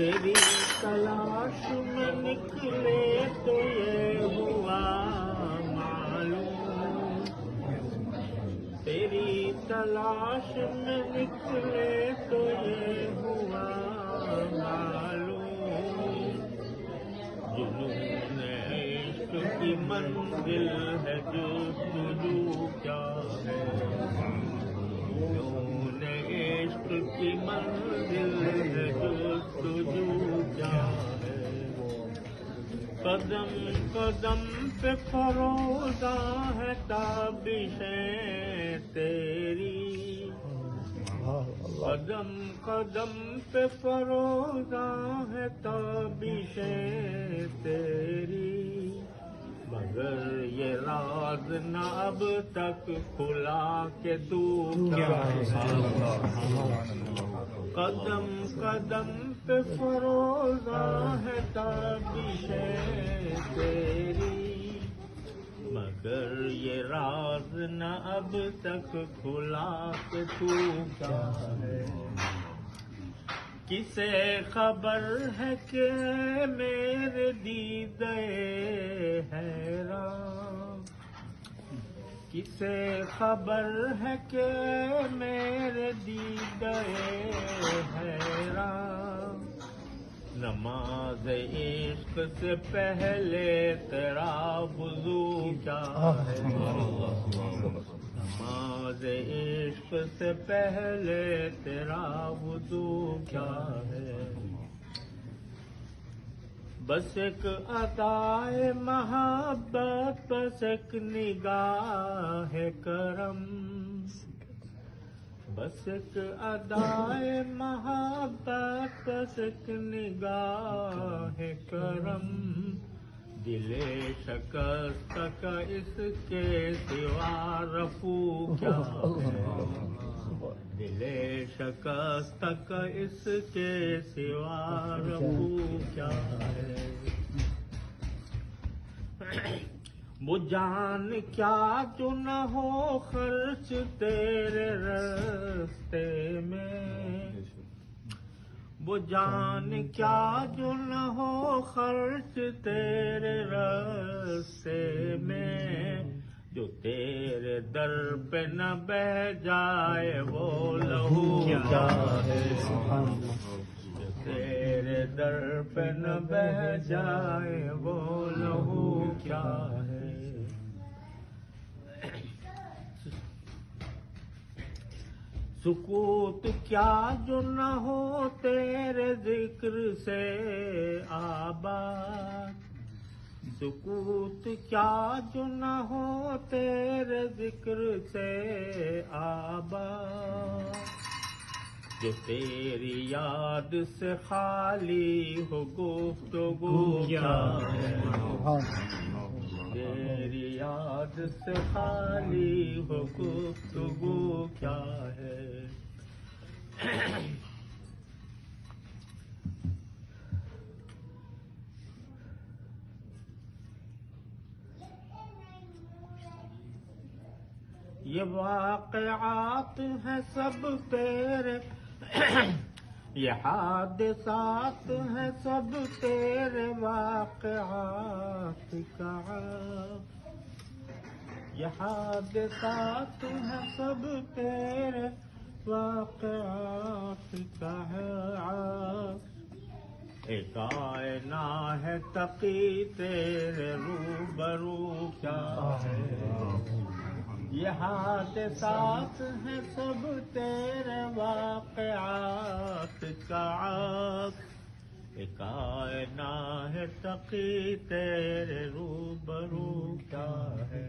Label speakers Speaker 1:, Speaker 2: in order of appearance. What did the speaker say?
Speaker 1: تیری تلاش میں نکلے تو یہ ہوا معلوم، تیری تلاش میں نکلے تو یہ ہوا معلوم، جنون عشق کی منزل ہے جستجو کیا ہے، جنون عشق کی منزل ہے جستجو کیا ہے، قدم قدم پہ فروزہ ہے تابشیں تیری، قدم قدم پہ فروزہ ہے تابشیں تیری، مگر یہ راز نہ اب تک کھلا کہ تو کیا ہے، قدم قدم پہ فروزہ ہے تابشیں تیری، مگر یہ راز نہ اب تک کھلا کہ تو کیا ہے، کسے خبر ہے کہ میرے دیدے حیران، کسے خبر ہے کہ میرے دیدے حیران، نماز عشق سے پہلے تیرا وضو کیا ہے، نماز عشق سے پہلے تیرا وضو کیا ہے، بس ایک عطائے محبت، بس ایک نگاہ کرم، بس ایک ادائے محبت، بس ایک نگاہ کرم، دل شکست کا اس کے سوا رفو کیا ہے، دل شکست کا اس کے سوا رفو کیا ہے، وہ جان کیا جو نہ ہو خرچ تیرے راستے میں، وہ جان کیا جو نہ ہو خرچ تیرے راستے میں، جو تیرے در پہ نہ بہہ جائے وہ لہو کیا ہے، جو تیرے در پہ نہ بہہ جائے وہ لہو کیا ہے، سکوت کیا جو نہ ہو تیرے ذکر سے آباد، سکوت کیا جو نہ ہو تیرے ذکر سے آباد، جو تیری یاد سے خالی ہو گفتگو کیا ہے، تیری یاد سے خالی ہو گفتگو کیا ہے، یہ واقعات ہیں سب تیرے، یہ حادثات ہیں سب تیرے واقعات کا، یہ حادثات ہیں سب تیرے واقعات کا ہے، ایک آئینہ ہے تقی تیرے روبرو کیا ہے، یہ حادثات ہیں سب تیرے واقعات کا، ایک آئینہ ہے تقی تیرے روبرو کیا ہے۔